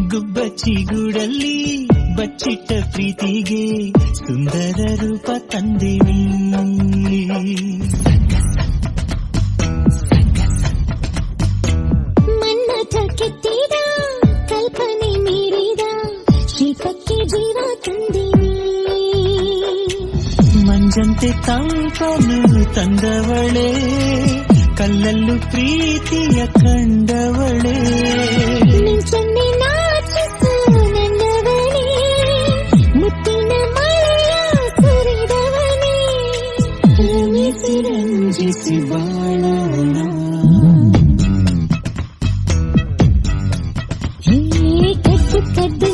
ಗುಬ್ಬಚ್ಚಿಗೂಡಲ್ಲಿ ಬಚ್ಚಿಟ್ಟ ಪ್ರೀತಿಗೆ ಸುಂದರ ರೂಪ ತಂದೆವಿ. ಮನ್ನಥ ಕೆತ್ತಿದ ಕಲ್ಪನೆ ಮೀರಿದ ಶಿಲ್ಪಕ್ಕೆ ಜೀವ ತಂದೆವಿ. ಮಂಜಂತೆ ತಂಪನು ತಂದವಳೆ, ಕಲ್ಲಲ್ಲೂ ಪ್ರೀತಿಯ ಕಂಡವಳೆ. ನಿಂಚನ್ನೆ ನಾಚಿಸು ನನ್ನವನೇ, ಮುತ್ತಿನ ಮಳೆಯ ಸುರಿದವನೇ. ರಮಿಸಿ ರಂಜಿಸಿ ಬಾಳೋಣ. ಹೇ ಕದ್ದು ಕದ್ದು